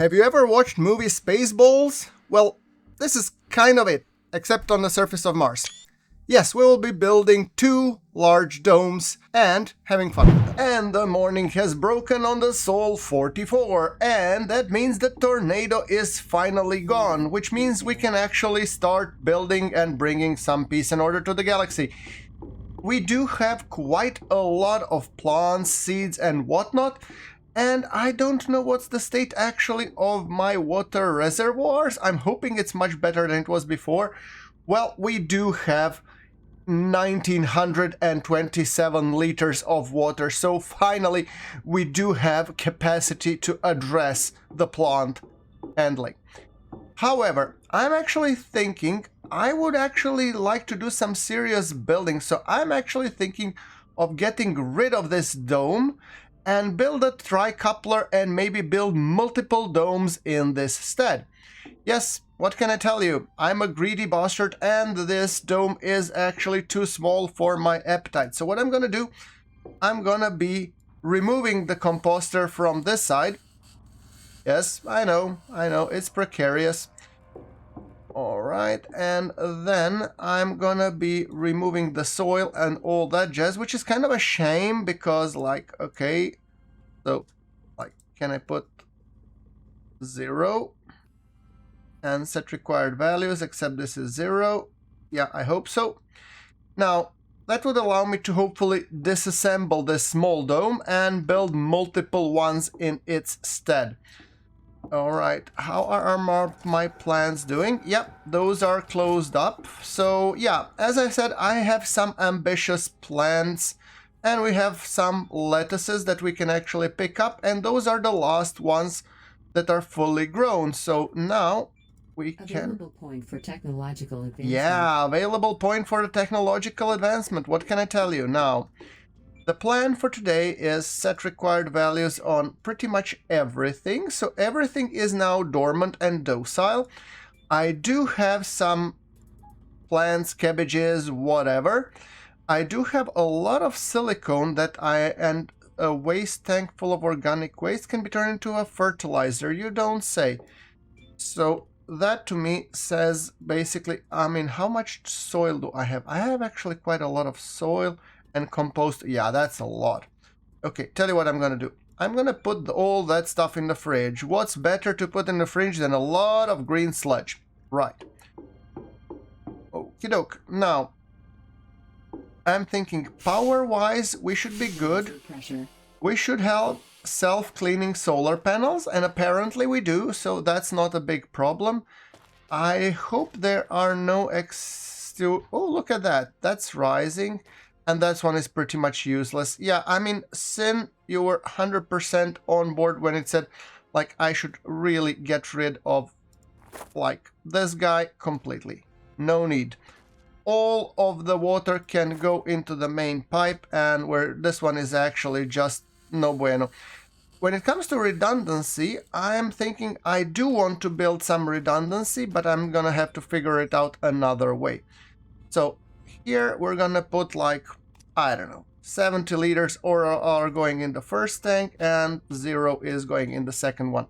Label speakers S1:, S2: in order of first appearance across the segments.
S1: Have you ever watched movie Spaceballs? Well, this is kind of it, except on the surface of Mars. Yes, we will be building 2 large domes and having fun. And the morning has broken on the Sol 44, and that means the tornado is finally gone, which means we can actually start building and bringing some peace and order to the galaxy. We do have quite a lot of plants, seeds, and whatnot, and I don't know what's the state actually of my water reservoirs. I'm hoping it's much better than it was before. Well, we do have 1927 liters of water, so finally we do have capacity to address the plant handling. However, I'm actually thinking I would actually like to do some serious building, so I'm actually thinking of getting rid of this dome and build a tricoupler and maybe build multiple domes in this stead. Yes, what can I tell you? I'm a greedy bastard and this dome is actually too small for my appetite. So what I'm gonna do, I'm gonna be removing the composter from this side. Yes, I know, it's precarious. Alright, and then I'm gonna be removing the soil and all that jazz, which is kind of a shame because, like, okay, so, like, can I put 0 and set required values, except this is 0? Yeah, I hope so. Now, that would allow me to hopefully disassemble this small dome and build multiple ones in its stead. Alright, how are my plans doing? Yep, those are closed up. So yeah, as I said, I have some ambitious plans and we have some lettuces that we can actually pick up, and those are the last ones that are fully grown. So now we can...
S2: Available point for technological advancement.
S1: Yeah, available point for the technological advancement. What can I tell you now? The plan for today is set required values on pretty much everything, so everything is now dormant and docile. I do have some plants, cabbages, whatever. I do have a lot of silicone and a waste tank full of organic waste can be turned into a fertilizer, you don't say. So that to me says basically, I mean, how much soil do I have? I have actually quite a lot of soil. And compost, yeah, that's a lot. Okay, tell you what I'm gonna do. I'm gonna put all that stuff in the fridge. What's better to put in the fridge than a lot of green sludge? Right. Okie doke. Now, I'm thinking power-wise, we should be good. We should have self-cleaning solar panels, and apparently we do, so that's not a big problem. I hope there are no oh, look at that. That's rising. And that one is pretty much useless. Yeah, I mean, Sin, you were 100% on board when it said, like, I should really get rid of, like, this guy completely. No need. All of the water can go into the main pipe, and where this one is actually just no bueno. When it comes to redundancy, I'm thinking I do want to build some redundancy, but I'm gonna have to figure it out another way. So here we're gonna put, like, I don't know, 70 liters are going in the first tank and 0 is going in the second one.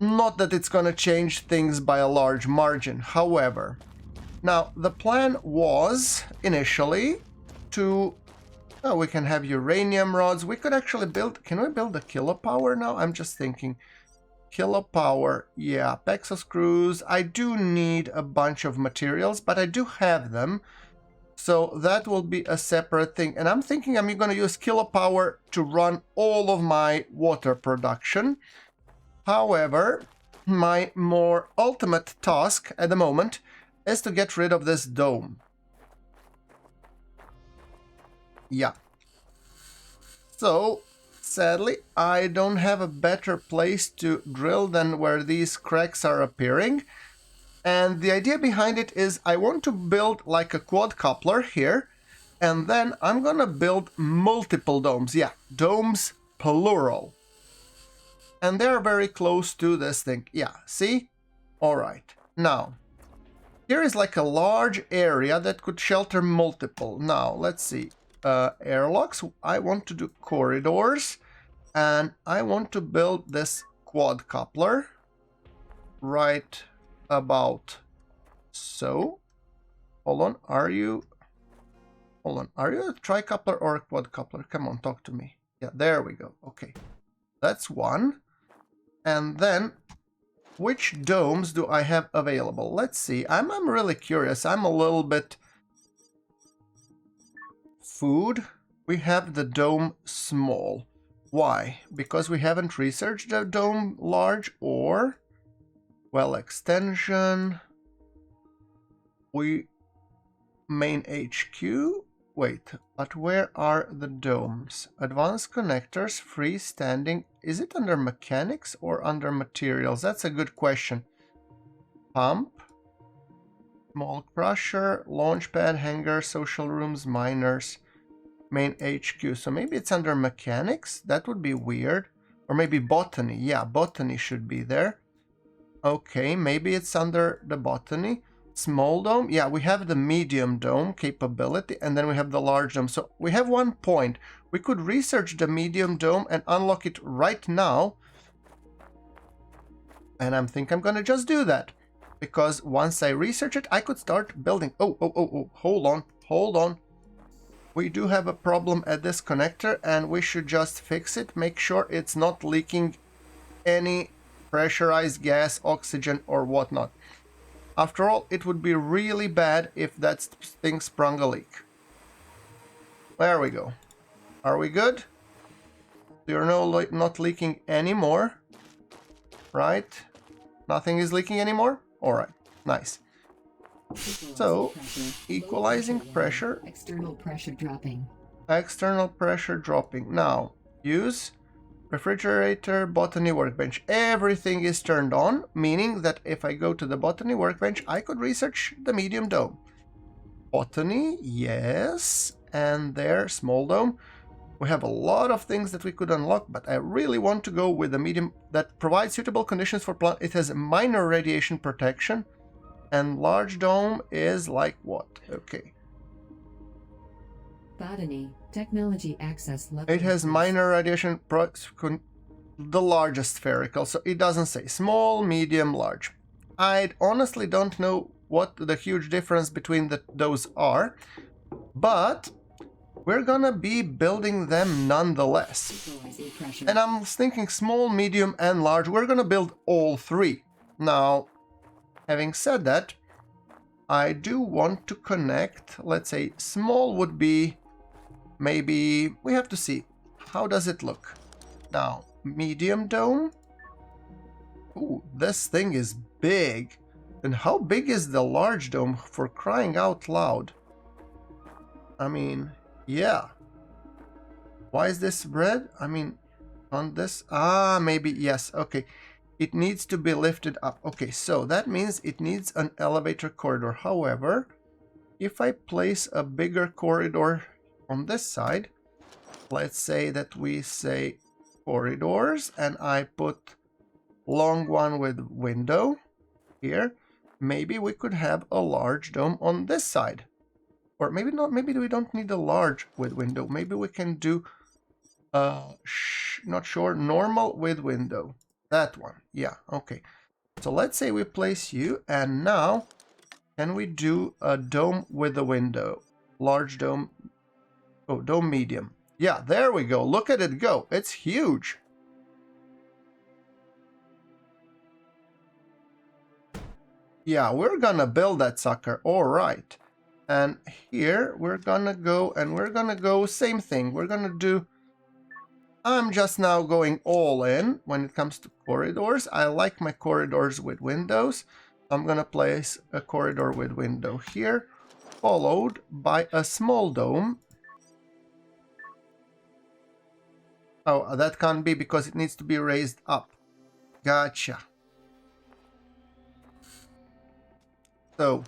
S1: Not that it's gonna change things by a large margin, however. Now, the plan was initially to... Oh, we can have uranium rods. We could actually build... Can we build a kilopower now? I'm just thinking. Kilopower, yeah, Pexo screws. I do need a bunch of materials, but I do have them. So that will be a separate thing. And I'm thinking I'm going to use kilopower to run all of my water production. However, my more ultimate task at the moment is to get rid of this dome. Yeah. So, sadly, I don't have a better place to drill than where these cracks are appearing. And the idea behind it is I want to build like a quadcoupler here, and then I'm gonna build multiple domes. Yeah, domes plural. And they're very close to this thing. Yeah, see? Alright. Now, here is like a large area that could shelter multiple. Now, let's see. Airlocks. I want to do corridors, and I want to build this quadcoupler. Right about so. Hold on, are you a tricoupler or a quadcoupler? Come on, talk to me. Yeah, there we go. Okay, that's one. And then, which domes do I have available? Let's see. I'm really curious. I'm a little bit... Food. We have the dome small. Why? Because we haven't researched the dome large, or... Well, extension... We... Main HQ... Wait, but where are the domes? Advanced connectors, freestanding. Is it under mechanics or under materials? That's a good question. Pump, small crusher, launchpad, hangar, social rooms, miners, main HQ. So maybe it's under mechanics? That would be weird. Or maybe botany. Yeah, botany should be there. Okay, maybe it's under the botany. Small dome, yeah, we have the medium dome capability, and then we have the large dome. So we have 1 point. We could research the medium dome and unlock it right now. And I think I'm gonna just do that. Because once I research it, I could start building. Oh, hold on. We do have a problem at this connector, and we should just fix it. Make sure it's not leaking any pressurized gas, oxygen, or whatnot. After all, it would be really bad if that thing sprung a leak. There we go. Are we good? You're not leaking anymore, right? Nothing is leaking anymore? Alright, nice. So, equalizing pressure.
S2: External pressure dropping.
S1: External pressure dropping. Now, use... Refrigerator, botany workbench. Everything is turned on, meaning that if I go to the botany workbench, I could research the medium dome. Botany, yes. And there, small dome. We have a lot of things that we could unlock, but I really want to go with the medium that provides suitable conditions for plant. It has minor radiation protection. And large dome is like what? Okay.
S2: Botany, technology access level.
S1: It has minor radiation, the largest spherical, so it doesn't say small, medium, large. I honestly don't know what the huge difference between those are, but we're gonna be building them nonetheless. And I'm thinking small, medium, and large. We're gonna build all three. Now, having said that, I do want to connect, let's say small would be... Maybe we have to see. How does it look? Now, medium dome. Ooh, this thing is big. And how big is the large dome, for crying out loud? I mean, yeah. Why is this red? I mean, on this... Ah, maybe, yes, okay. It needs to be lifted up. Okay, so that means it needs an elevator corridor. However, if I place a bigger corridor... on this side, let's say that we say corridors, and I put long one with window here. Maybe we could have a large dome on this side. Or maybe not, maybe we don't need a large with window. Maybe we can do, not sure, normal with window. That one, yeah, okay. So let's say we place you, and now, can we do a dome with a window? Large dome. Oh, dome medium. Yeah, there we go. Look at it go. It's huge. Yeah, we're gonna build that sucker. All right. And here we're gonna go, and we're gonna go same thing. We're gonna do... I'm just now going all in when it comes to corridors. I like my corridors with windows. I'm gonna place a corridor with window here, followed by a small dome. Oh, that can't be because it needs to be raised up. Gotcha. So,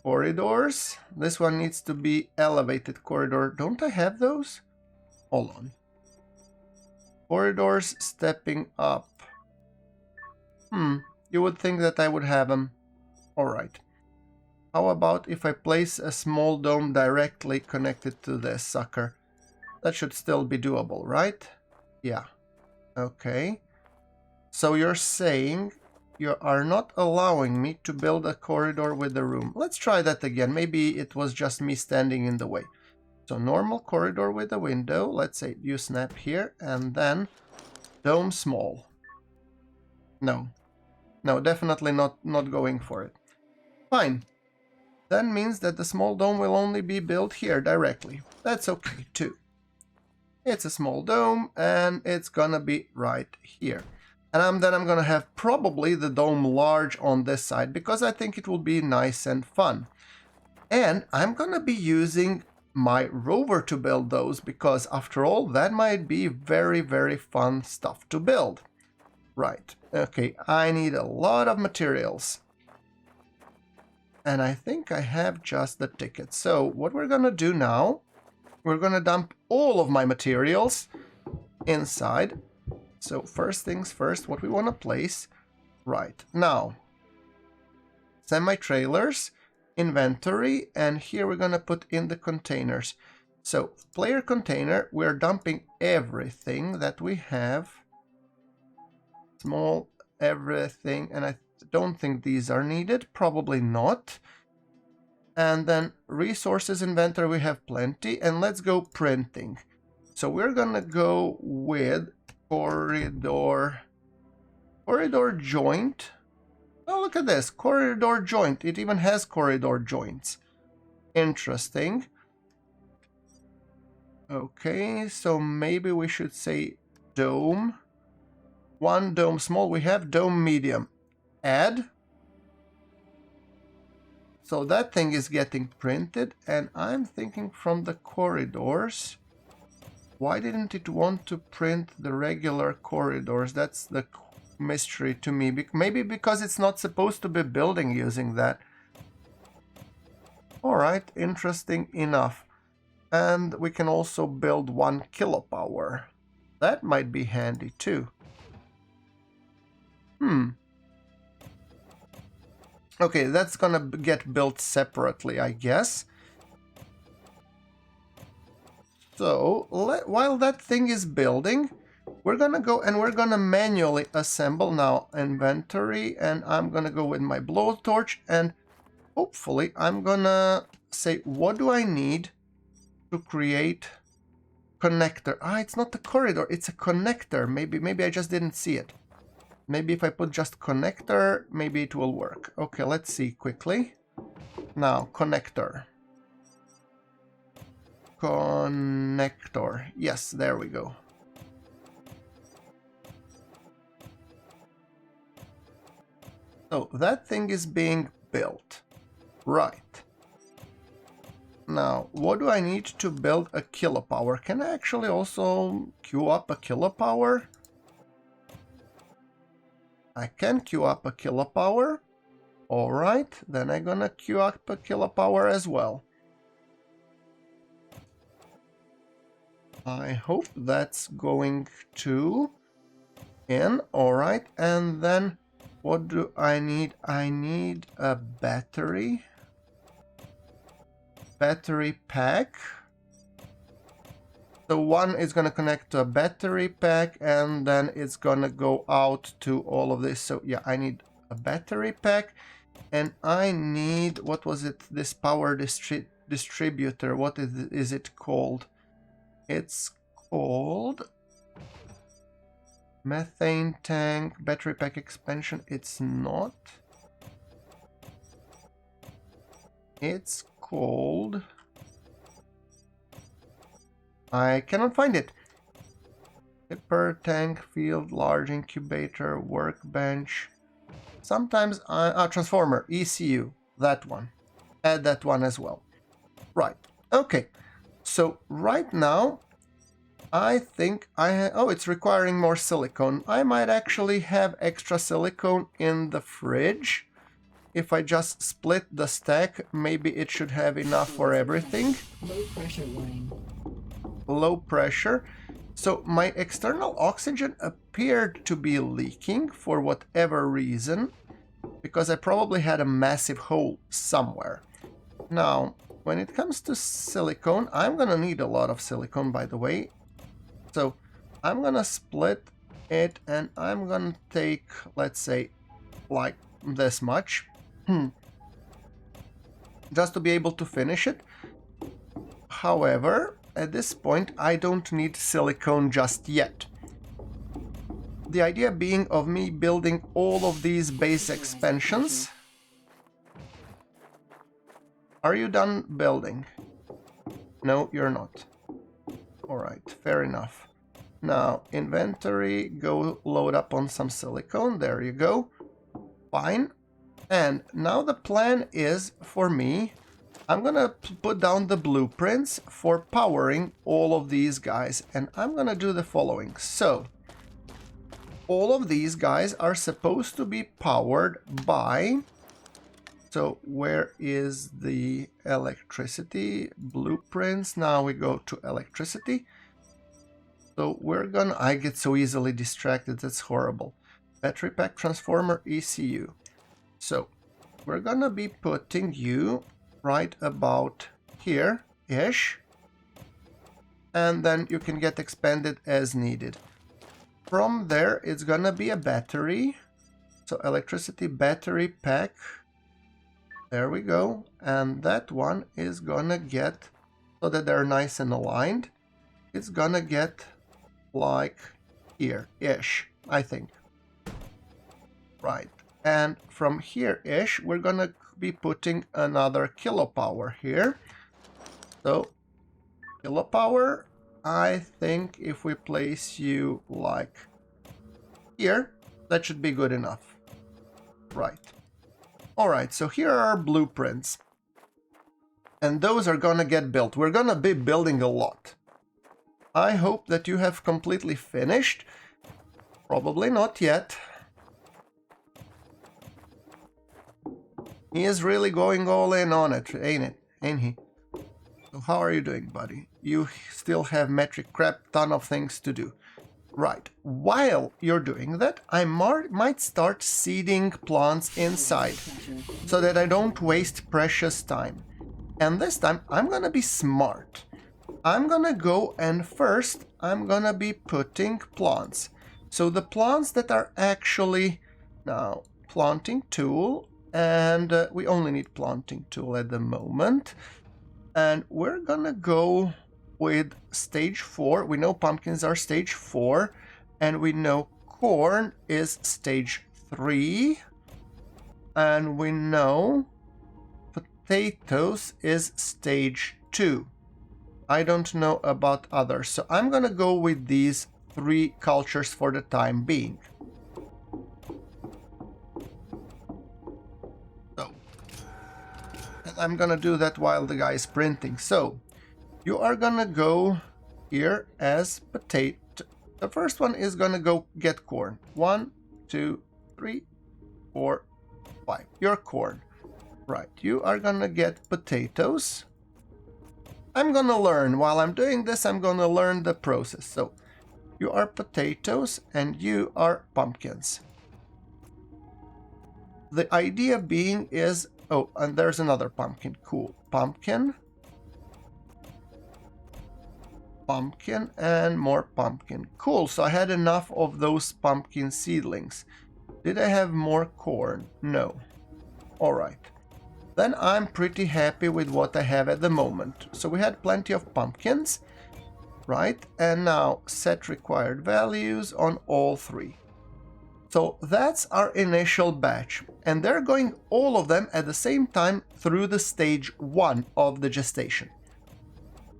S1: corridors. This one needs to be elevated corridor. Don't I have those? Hold on. Corridors stepping up. You would think that I would have them. Alright. How about if I place a small dome directly connected to this sucker? That should still be doable, right? Yeah. Okay. So you're saying you are not allowing me to build a corridor with the room. Let's try that again. Maybe it was just me standing in the way. So normal corridor with a window. Let's say you snap here and then dome small. No. No, definitely not going for it. Fine. That means that the small dome will only be built here directly. That's okay too. It's a small dome and it's gonna be right here. And then I'm gonna have probably the dome large on this side because I think it will be nice and fun. And I'm gonna be using my rover to build those because after all, that might be very, very fun stuff to build. Right, okay, I need a lot of materials. And I think I have just the ticket. So what we're gonna do now, we're gonna dump all of my materials inside. So first things first, what we want to place. Right, now, semi-trailers, inventory, and here we're gonna put in the containers. So player container, we're dumping everything that we have. Small, everything, and I don't think these are needed, probably not. And then resources inventory, we have plenty, and let's go printing. So we're gonna go with corridor joint. Oh, look at this, corridor joint. It even has corridor joints. Interesting. Okay, so maybe we should say dome. One dome small, we have dome medium. Add. So that thing is getting printed, and I'm thinking from the corridors. Why didn't it want to print the regular corridors? That's the mystery to me. Maybe because it's not supposed to be building using that. Alright, interesting enough. And we can also build 1 kilopower. That might be handy too. Okay, that's gonna get built separately, I guess. So, while that thing is building, we're gonna go and we're gonna manually assemble now inventory, and I'm gonna go with my blowtorch, and hopefully I'm gonna say, what do I need to create connector? Ah, it's not a corridor, it's a connector. Maybe I just didn't see it. Maybe if I put just connector, maybe it will work. Okay, let's see quickly. Now, connector. Connector. Yes, there we go. So that thing is being built. Right. Now, what do I need to build a kilopower? Can I actually also queue up a kilopower? I can queue up a kilopower. Alright, then I'm gonna queue up a kilopower as well. I hope that's going to in. Alright, and then what do I need? I need a battery. Battery pack. The one is going to connect to a battery pack, and then it's going to go out to all of this. So yeah, I need a battery pack, and I need, what was it, this power distributor. What is it called? It's called methane tank battery pack expansion. It's not. It's called, I cannot find it. Zipper, tank, field, large incubator, workbench. Sometimes transformer, ECU, that one. Add that one as well. Right, okay. So right now, I think oh, it's requiring more silicone. I might actually have extra silicone in the fridge. If I just split the stack, maybe it should have enough for everything.
S2: Low pressure warning.
S1: Low pressure. So my external oxygen appeared to be leaking for whatever reason, because I probably had a massive hole somewhere. Now, when it comes to silicone, I'm gonna need a lot of silicone, by the way. So I'm gonna split it, and I'm gonna take, let's say, like this much. Just to be able to finish it. However, at this point, I don't need silicone just yet. The idea being of me building all of these base expansions. Are you done building? No, you're not. Alright, fair enough. Now, inventory, go load up on some silicone. There you go. Fine. And now the plan is for me, I'm gonna put down the blueprints for powering all of these guys. And I'm gonna do the following. So, all of these guys are supposed to be powered by... So where is the electricity? Blueprints. Now we go to electricity. So we're gonna... I get so easily distracted. That's horrible. Battery pack, transformer, ECU. So we're gonna be putting you right about here-ish. And then you can get expanded as needed. From there, it's gonna be a battery. So electricity battery pack. There we go. And that one is gonna get, so that they're nice and aligned, it's gonna get like here-ish, I think. Right. And from here-ish, we're gonna be putting another kilopower here. So, kilopower, I think if we place you like here, that should be good enough. Right. Alright, so here are our blueprints. And those are gonna get built. We're gonna be building a lot. I hope that you have completely finished. Probably not yet. He is really going all in on it, ain't it? Ain't he? So how are you doing, buddy? You still have metric crap, ton of things to do. Right. While you're doing that, I might start seeding plants inside so that I don't waste precious time. And this time, I'm gonna be smart. I'm gonna go and first, I'm gonna be putting plants. So the plants that are actually... Now, planting tool, and we only need planting tool at the moment. And we're gonna go with stage 4. We know pumpkins are stage 4, and we know corn is stage 3, and we know potatoes is stage 2. I don't know about others, so I'm gonna go with these 3 cultures for the time being. So, and I'm gonna do that while the guy is printing. So, you are gonna go here as potato. The first one is gonna go get corn. 1, 2, 3, 4, 5. Your corn. Right, you are gonna get potatoes. I'm gonna learn. While I'm doing this, I'm gonna learn the process. So, you are potatoes and you are pumpkins. The idea being is... Oh, and there's another pumpkin. Cool. Pumpkin. Pumpkin and more pumpkin. Cool, so I had enough of those pumpkin seedlings. Did I have more corn? No. Alright. Then I'm pretty happy with what I have at the moment. So we had plenty of pumpkins, right? And now set required values on all 3. So that's our initial batch. And they're going all of them at the same time through the stage 1 of the gestation.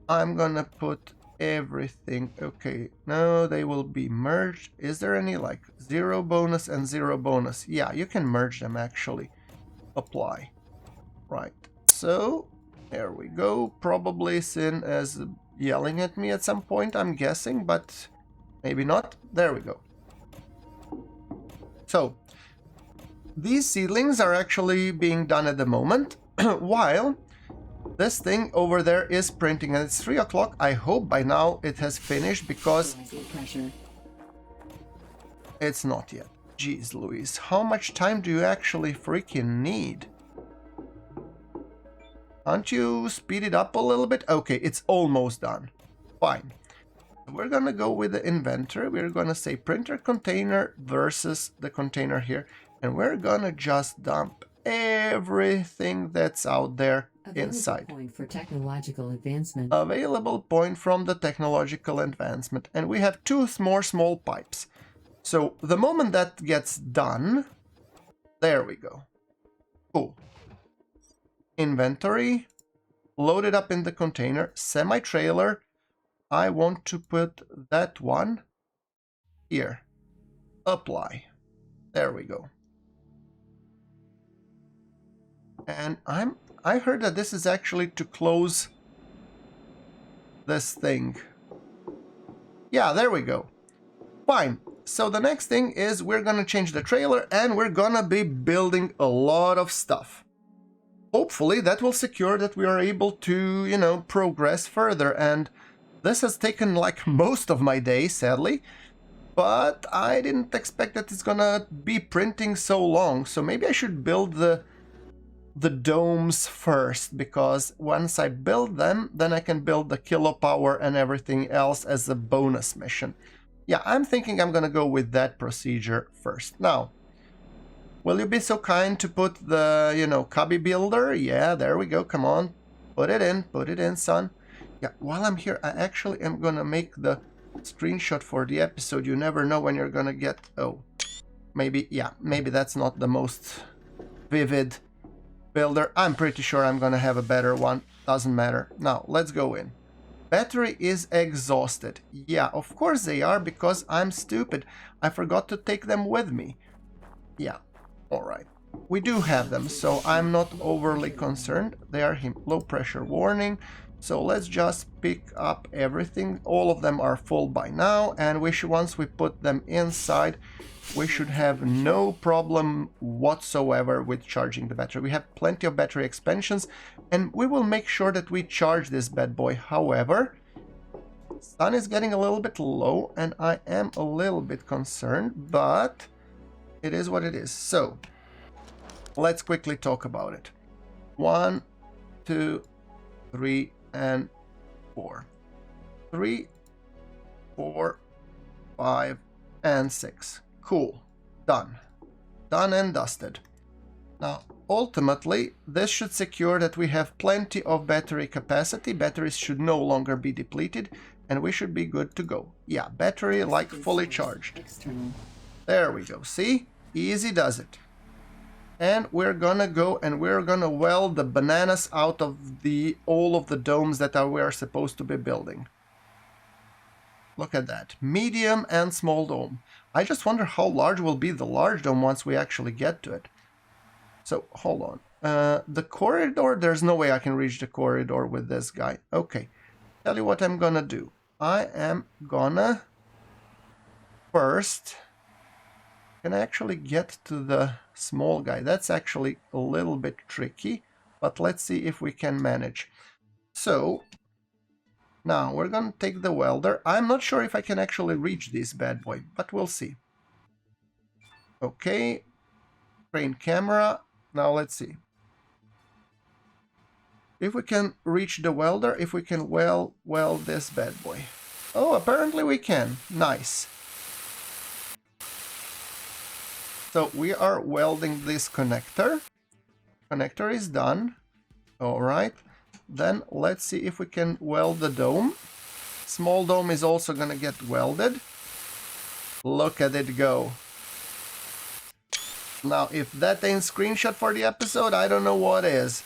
S1: I'm gonna put everything. Okay, no, they will be merged. Is there any like 0 bonus and 0 bonus? Yeah, you can merge them actually. Apply. Right, so there we go. Probably Sin as yelling at me at some point, I'm guessing, but maybe not. There we go. So these seedlings are actually being done at the moment while this thing over there is printing, and it's 3 o'clock. I hope by now it has finished because it's not yet. Jeez Louise, how much time do you actually freaking need? Can't you speed it up a little bit? Okay, it's almost done. Fine. We're gonna go with the inventory. We're gonna say printer container versus the container here. And we're gonna just dump everything that's out there inside.
S2: Point for technological advancement.
S1: Available point from the technological advancement. And we have two more small pipes. So the moment that gets done, there we go. Cool. Inventory, load it up in the container, semi-trailer. I want to put that one here. Apply. There we go. And I heard that this is actually to close this thing. Yeah, there we go. Fine. So the next thing is we're gonna change the trailer and we're gonna be building a lot of stuff. Hopefully that will secure that we are able to, you know, progress further. And this has taken like most of my day, sadly. But I didn't expect that it's gonna be printing so long. So maybe I should build the domes first, because once I build them, then I can build the kilopower and everything else as a bonus mission. Yeah, I'm thinking I'm gonna go with that procedure first. Now, will you be so kind to put the, you know, cubby builder? Yeah, there we go, come on. Put it in, son. Yeah, while I'm here, I actually am gonna make the screenshot for the episode. You never know when you're gonna get... Oh, maybe, yeah, maybe that's not the most vivid builder. I'm pretty sure I'm gonna have a better one. Doesn't matter. Now, let's go in. Battery is exhausted. Yeah, of course they are, because I'm stupid. I forgot to take them with me. Yeah, alright. We do have them, so I'm not overly concerned. They are low pressure warning. So let's just pick up everything. All of them are full by now, and once we put them inside, we should have no problem whatsoever with charging the battery. We have plenty of battery expansions, and we will make sure that we charge this bad boy. However, sun is getting a little bit low, and I am a little bit concerned, but it is what it is. So, let's quickly talk about it. 1, 2, 3, and 4. 3, 4, 5, and 6. Cool. Done. Done and dusted. Now, ultimately, this should secure that we have plenty of battery capacity. Batteries should no longer be depleted, and we should be good to go. Yeah, battery like fully charged. There we go. See? Easy does it. And we're gonna go and we're gonna weld the bananas out of all of the domes that we are supposed to be building. Look at that. Medium and small dome. I just wonder how large will be the large dome once we actually get to it. So, hold on. The corridor, there's no way I can reach the corridor with this guy. Okay. Tell you what I'm gonna do. I am gonna first... Can I actually get to the small guy? That's actually a little bit tricky, but let's see if we can manage. So, now we're gonna take the welder. I'm not sure if I can actually reach this bad boy, but we'll see. Okay, crane camera. Now let's see. If we can reach the welder, if we can weld this bad boy. Oh, apparently we can. Nice. So we are welding this connector. Connector is done. All right. Then let's see if we can weld the dome. Small dome is also going to get welded. Look at it go. Now, if that ain't screenshot for the episode, I don't know what is.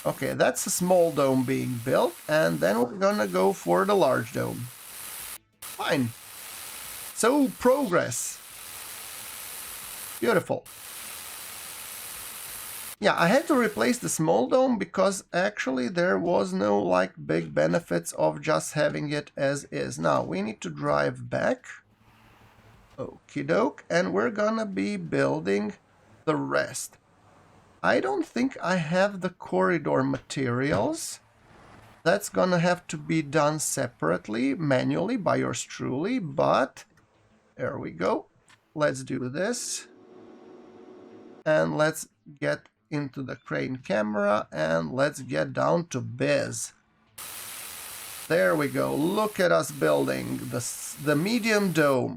S1: Okay, that's a small dome being built, and then we're gonna go for the large dome. Fine. So, progress. Beautiful. Yeah, I had to replace the small dome because actually there was no like big benefits of just having it as is. Now, we need to drive back. Okie doke. And we're gonna be building the rest. I don't think I have the corridor materials. That's gonna have to be done separately, manually, by yours truly, but there we go. Let's do this. And let's get into the crane camera and let's get down to biz. There we go. Look at us building the medium dome.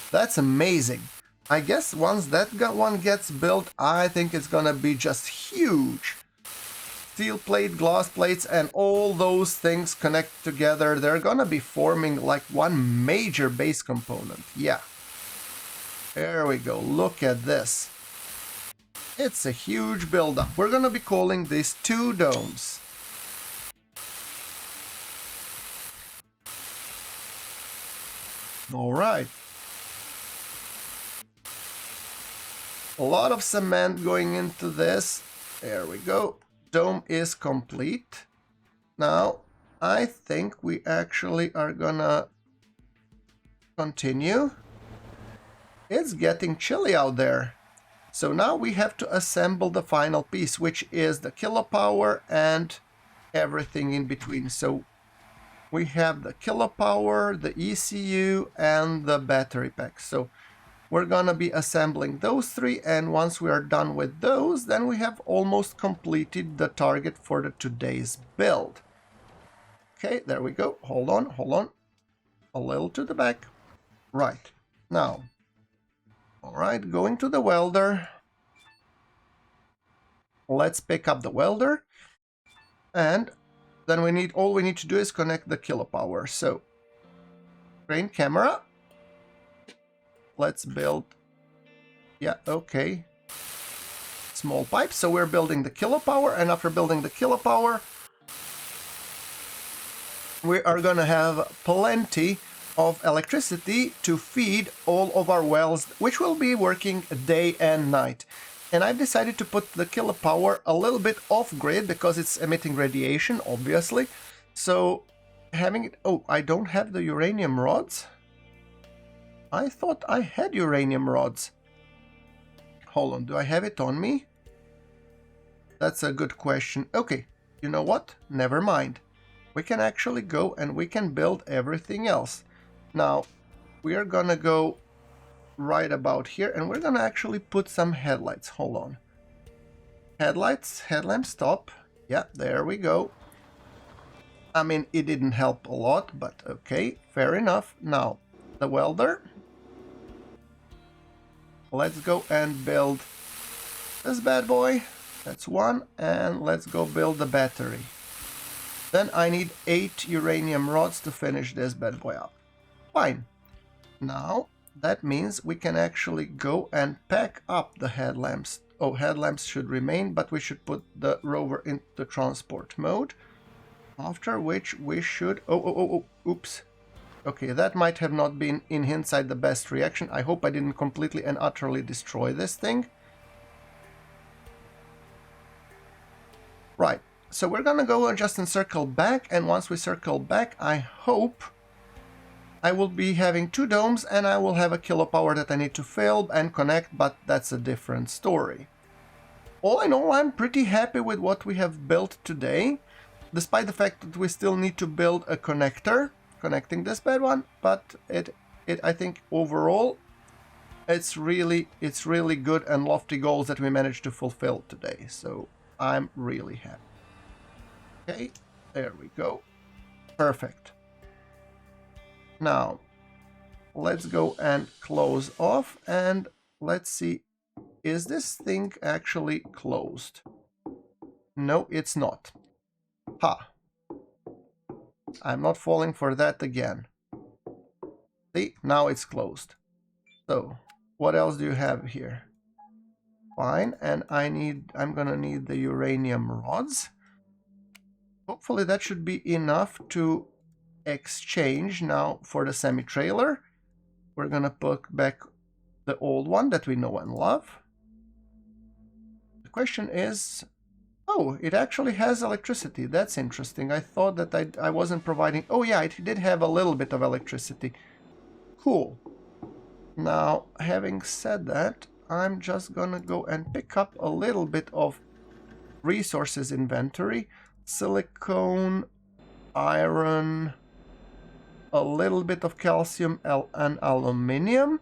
S1: That's amazing. I guess once that one gets built, I think it's gonna be just huge. Steel plate, glass plates, and all those things connect together. They're gonna be forming like one major base component. Yeah. There we go. Look at this. It's a huge buildup. We're gonna be calling these 2 domes. All right. A lot of cement going into this. There we go. Dome is complete. Now, I think we actually are gonna continue. It's getting chilly out there. So now we have to assemble the final piece, which is the kilopower and everything in between. So we have the kilopower, the ECU, and the battery pack. So we're gonna be assembling those 3, and once we are done with those, then we have almost completed the target for today's build. Okay, there we go. Hold on. A little to the back. Right. Now, all right, going to the welder. Let's pick up the welder. And then all we need to do is connect the kilopower. So, crane camera. Let's build, yeah, okay. Small pipe. So we're building the kilopower, and after building the kilopower, we are gonna have plenty of electricity to feed all of our wells, which will be working day and night. And I've decided to put the kilopower a little bit off grid because it's emitting radiation, obviously. So having it, oh, I don't have the uranium rods. I thought I had uranium rods. Hold on, do I have it on me? That's a good question. Okay, you know what? Never mind. We can actually go and we can build everything else. Now, we are gonna go right about here, and we're gonna actually put some headlights. Hold on. Headlights, headlamp stop. Yeah, there we go. I mean, it didn't help a lot, but okay, fair enough. Now, the welder. Let's go and build this bad boy. That's 1. And let's go build the battery. Then I need 8 uranium rods to finish this bad boy up. Fine. Now, that means we can actually go and pack up the headlamps. Oh, headlamps should remain, but we should put the rover into transport mode. After which we should... oops. Okay, that might have not been, in hindsight, the best reaction. I hope I didn't completely and utterly destroy this thing. Right, so we're gonna go just and circle back, and once we circle back, I hope I will be having 2 domes, and I will have a kilopower that I need to fill and connect, but that's a different story. All in all, I'm pretty happy with what we have built today, despite the fact that we still need to build a connector connecting this bad one, but I think overall it's really good and lofty goals that we managed to fulfill today, so I'm really happy. Okay, there we go. Perfect. Now let's go and close off, and let's see, is this thing actually closed? No, it's not. Ha. I'm not falling for that again. See, now it's closed. So, what else do you have here? Fine, and I'm gonna need the uranium rods. Hopefully that should be enough to exchange now for the semi-trailer. We're gonna put back the old one that we know and love. The question is... Oh, it actually has electricity. That's interesting. I thought that I wasn't providing... Oh yeah, it did have a little bit of electricity. Cool. Now, having said that, I'm just gonna go and pick up a little bit of resources inventory. Silicone, iron, a little bit of calcium and aluminium,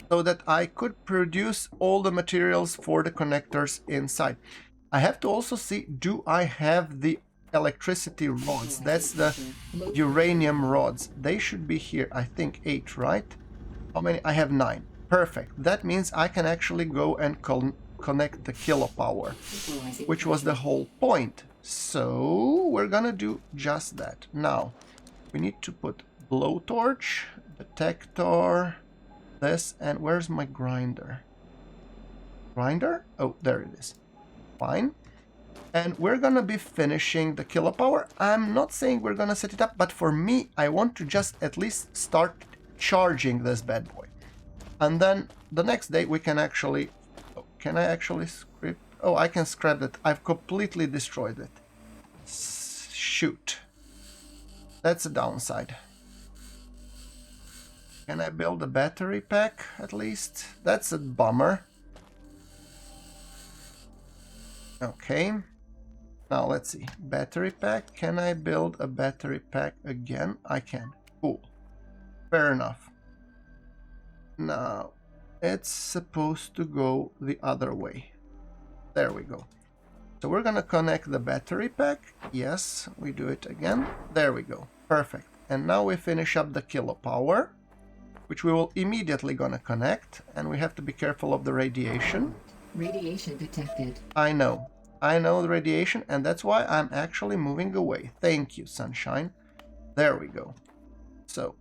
S1: so that I could produce all the materials for the connectors inside. I have to also see, do I have the electricity rods? That's the uranium rods. They should be here. I think 8, right? How many? I have 9. Perfect. That means I can actually go and connect the kilopower, which was the whole point. So we're gonna do just that. Now, we need to put blowtorch, detector, this, and where's my grinder? Grinder? Oh, there it is. Fine. And we're gonna be finishing the kilopower. I'm not saying we're gonna set it up, but for me, I want to just at least start charging this bad boy. And then the next day we can actually... Oh, can I actually script? Oh, I can scrap it. I've completely destroyed it. Shoot. That's a downside. Can I build a battery pack at least? That's a bummer. Okay. Now let's see. Battery pack. Can I build a battery pack again? I can. Cool. Fair enough. Now, it's supposed to go the other way. There we go. So we're gonna connect the battery pack. Yes, we do it again. There we go. Perfect. And now we finish up the kilopower, which we will immediately gonna connect. And we have to be careful of the radiation.
S2: Radiation detected.
S1: I know the radiation, and that's why I'm actually moving away. Thank you, sunshine. There we go. So,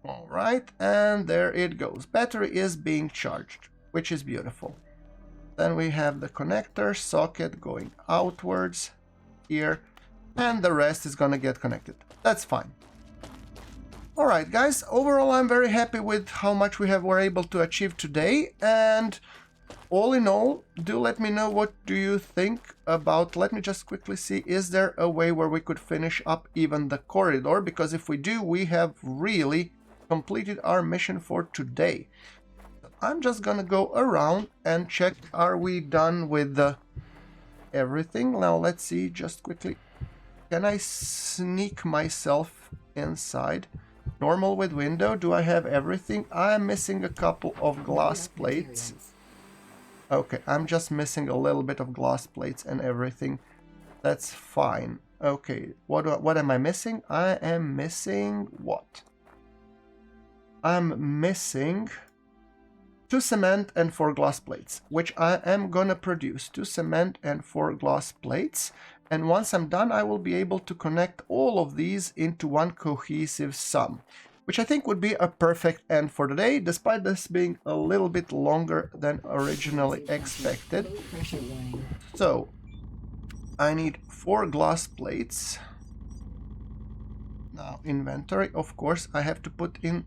S1: all right, and there it goes. Battery is being charged, which is beautiful. Then we have the connector socket going outwards here, and the rest is gonna get connected. That's fine. All right, guys, overall I'm very happy with how much were able to achieve today, and all in all, do let me know what do you think about... Let me just quickly see, is there a way where we could finish up even the corridor? Because if we do, we have really completed our mission for today. I'm just gonna go around and check, are we done with everything? Now let's see, just quickly. Can I sneak myself inside? Normal with window, do I have everything? I'm missing a couple of glass plates. Okay, I'm just missing a little bit of glass plates and everything. That's fine. Okay, what am I missing? I am missing what? I'm missing 2 cement and 4 glass plates, which I am gonna produce. 2 cement and 4 glass plates. And once I'm done, I will be able to connect all of these into one cohesive sum, which I think would be a perfect end for today, despite this being a little bit longer than originally expected. So, I need 4 glass plates. Now, inventory, of course, I have to put in...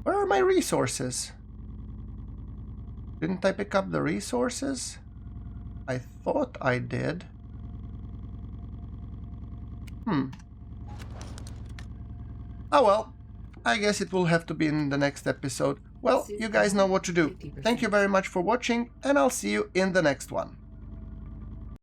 S1: Where are my resources? Didn't I pick up the resources? I thought I did. Oh well, I guess it will have to be in the next episode. Well, you guys know what to do. Thank you very much for watching, and I'll see you in the next one.